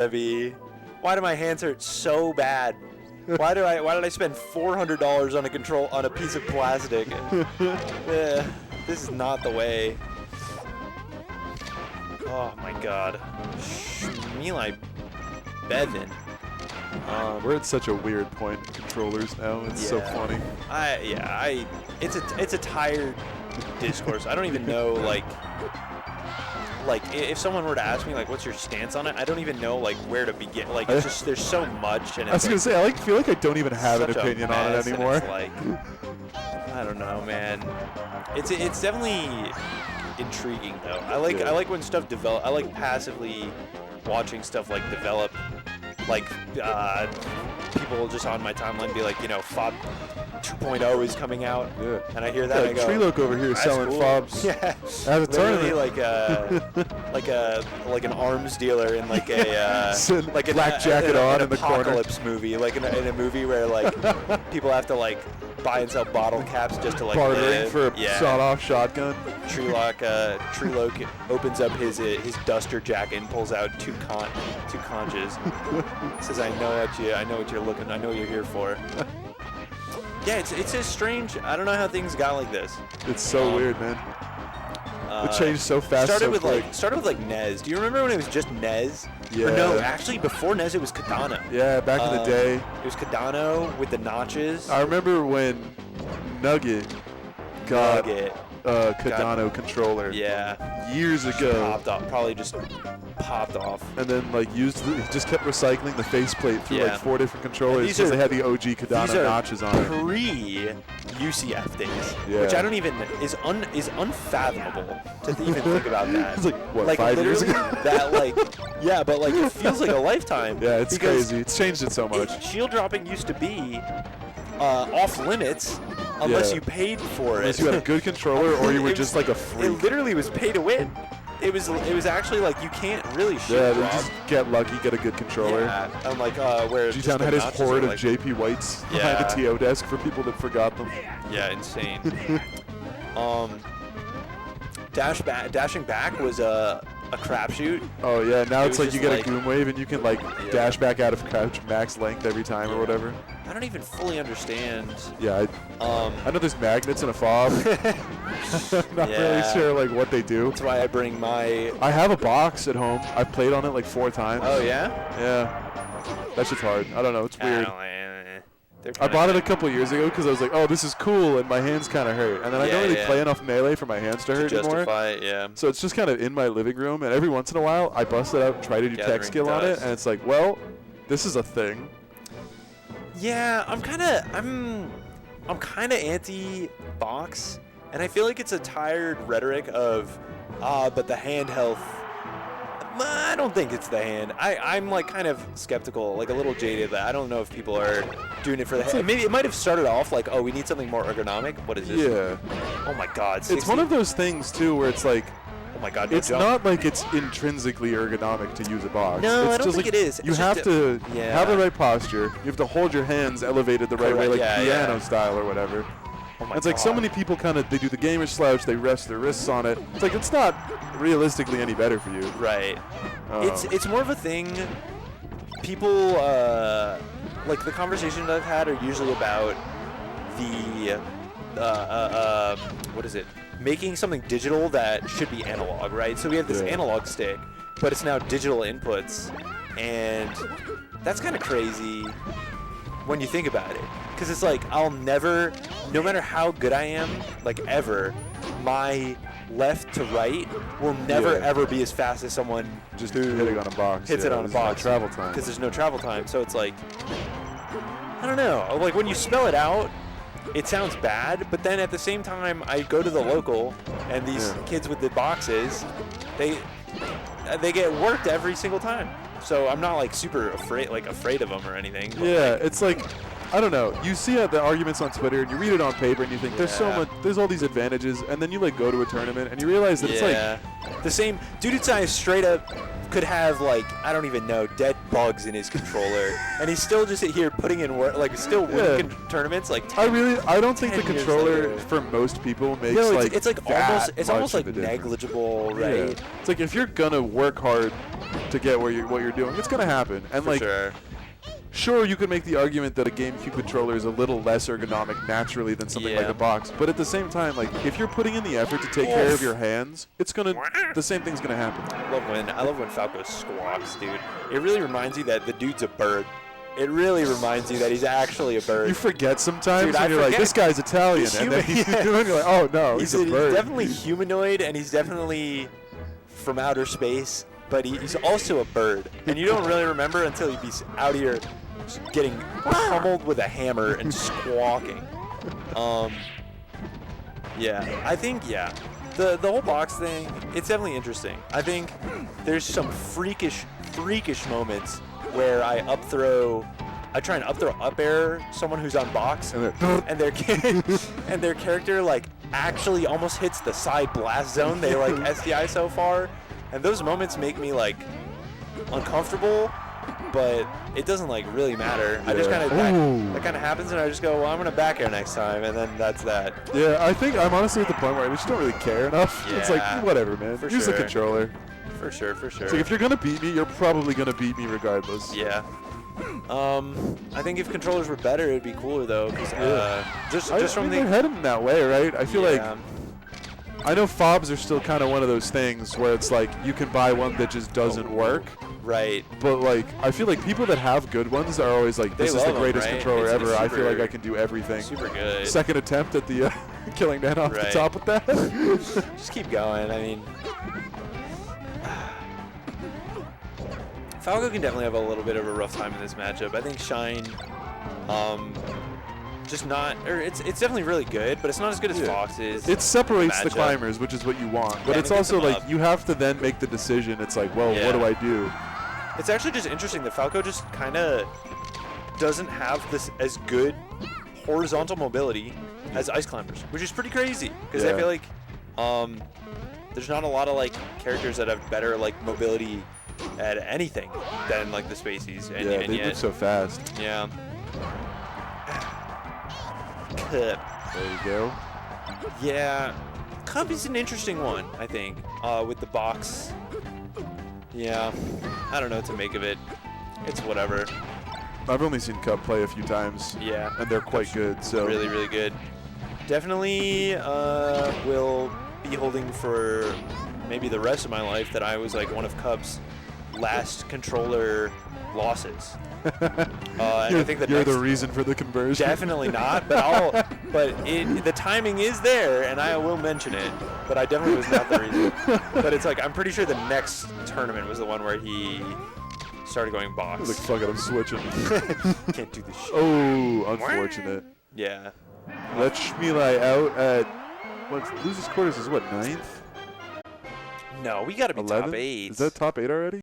heavy. Why do my hands hurt so bad? Why did I spend $400 on a piece of plastic? This is not the way. Oh my God. Shmeeli Bekvin. We're at such a weird point in controllers now. It's so funny. It's a tired discourse. I don't even know like if someone were to ask me like what's your stance on it, I don't even know like where to begin. Like it's just there's so much. And I was gonna say I feel like I don't even have an opinion on it anymore. It's like I don't know, man. It's definitely intriguing though. I like when stuff develop. I like passively watching stuff like develop. Like people just on my timeline be like, you know, FOB 2.0 is coming out, and I hear that and I go, Treeloke over here selling cool. FOBs. Yeah, at a tournament. like an arms dealer in like a like a black jacket on in the corner. Apocalypse movie, like in a movie where like people have to like buy and sell bottle caps just to like bartering for a sawed-off shotgun. Treeloke opens up his duster jacket and pulls out two conches. Says, I know what you're looking. I know what you're here for. Yeah, it's just strange. I don't know how things got like this. It's so weird, man. It changed so fast. Started with like Nez. Do you remember when it was just Nez? Yeah. Or no, actually before Nez it was Cardano. Yeah, back in the day. It was Cardano with the notches. I remember when Nugget got Cardano controller. Yeah. Years ago. Popped off. Probably just popped off. And then like just kept recycling the faceplate through like 4 different controllers because they had the OG Cardano notches on it. Pre-UCF days, which I don't even is unfathomable to even think about that. It's like what, 5 years ago? That like but like it feels like a lifetime. Yeah, it's crazy. It's changed it so much. Shield dropping used to be off limits. Unless you paid for it. Unless you had a good controller or you were just like a freak. It literally was pay to win. It was actually like you can't really shoot. Yeah, you just get lucky, get a good controller. Yeah, I'm like where G-Town had his horde of JP Whites behind the TO desk for people that forgot them. Yeah, insane. Dashing back was a crapshoot. Oh yeah, now it's like you get a Goom Wave and you can like dash back out of crouch max length every time or whatever. I don't even fully understand. Yeah, I know there's magnets in a fob. I'm not really sure like what they do. That's why I bring my... I have a box at home. I've played on it like 4 times. Oh yeah? Yeah. That shit's hard. I don't know. It's weird. I bought it a couple years ago because I was like, oh, this is cool, and my hands kind of hurt. And then I don't really play enough Melee for my hands to hurt anymore. It, So it's just kind of in my living room, and every once in a while, I bust it out and try to do tech skill on it, and it's like, well, this is a thing. Yeah, I'm kind of anti-box, and I feel like it's a tired rhetoric of, but the hand health. I don't think it's the hand. I'm like kind of skeptical, like a little jaded. That I don't know if people are doing it for the hand. Maybe it might have started off like, oh, we need something more ergonomic. What is this? Yeah. Oh my God. 60. It's one of those things too where it's like, oh my God, it's not like it's intrinsically ergonomic to use a box. No, it's I don't just think like it is. You have to have the right posture. You have to hold your hands elevated the right way, like piano style or whatever. Oh my it's like so many people they do the gamer slouch, they rest their wrists on it. It's like it's not realistically any better for you. Right. It's more of a thing. People like the conversations I've had are usually about the what is it? Making something digital that should be analog, right? So we have this analog stick, but it's now digital inputs, and that's kind of crazy when you think about it. Because it's like, I'll never, no matter how good I am, like ever, my left to right will never ever be as fast as someone just hitting on a box. Hits it on a box. No travel time. Because there's no travel time. So it's like, I don't know. Like when you spell it out, it sounds bad, but then at the same time, I go to the local, and these kids with the boxes, they get worked every single time. So I'm not like super afraid of them or anything. Yeah, it's like I don't know. You see the arguments on Twitter, and you read it on paper, and you think there's so much, there's all these advantages, and then you like go to a tournament, and you realize that it's like the same. Dudutsu straight up could have like I don't even know dead bugs in his controller, and he's still just here putting in work, like still winning tournaments. Like I don't think the controller for most people makes it's like almost like negligible, right? Yeah. It's like if you're gonna work hard to get what you're doing, it's gonna happen, and for sure. Sure, you could make the argument that a GameCube controller is a little less ergonomic naturally than something like a box, but at the same time, like if you're putting in the effort to take care of your hands, it's gonna the same thing's gonna happen. I love when Falco squawks, dude. It really reminds you that the dude's a bird. It really reminds you that he's actually a bird. You forget sometimes, and you're like, this guy's Italian, and then he's doing, you're like, oh no, he's a bird. He's definitely humanoid, and he's definitely from outer space, but he's also a bird, and you don't really remember until he's out here getting pummeled with a hammer and squawking. I think the whole box thing, it's definitely interesting. I think there's some freakish moments where I try and up throw up air someone who's on box, and their character like actually almost hits the side blast zone. They like SDI so far, and those moments make me like uncomfortable, but it doesn't like really matter. I just kind of that kind of happens, and I just go, well, I'm gonna back air next time, and then that's that. Yeah, I think I'm honestly at the point where I just don't really care enough. Yeah, it's like whatever, man. Use the controller. For sure. It's like if you're gonna beat me, you're probably gonna beat me regardless. Yeah. I think if controllers were better, it'd be cooler though. Cause, just from they're heading that way, right? I feel like. I know fobs are still kind of one of those things where it's like you can buy one that just doesn't work. Right. But like I feel like people that have good ones are always like, this is the greatest controller ever. I feel like I can do everything. Super good. Second attempt at the killing man off the top with that. Just keep going. I mean, Falco can definitely have a little bit of a rough time in this matchup. I think Shine, just not, or it's definitely really good, but it's not as good as Fox's. It separates the climbers, which is what you want, but it's also like you have to then make the decision. It's like, well, what do I do? It's actually just interesting that Falco just kind of doesn't have this as good horizontal mobility as ice climbers, which is pretty crazy because I feel like there's not a lot of like characters that have better like mobility at anything than like the Spaceys. And, they move so fast. Yeah. Cup. There you go. Yeah. Cup is an interesting one, I think, with the box. Yeah. I don't know what to make of it. It's whatever. I've only seen Cup play a few times. Yeah. And they're quite good. So really, really good. Definitely will be holding for maybe the rest of my life that I was like one of Cup's last controller losses. I think you're the reason for the conversion. Definitely not, but the timing is there, and I will mention it. But I definitely was not the reason. But it's like I'm pretty sure the next tournament was the one where he started going box. I was like, fuck it, I'm switching. Can't do this shit. Oh, unfortunate. Yeah. Let Shmeeli out at losers quarters is what, 9th? No, we got to be 11? top 8. Is that top 8 already?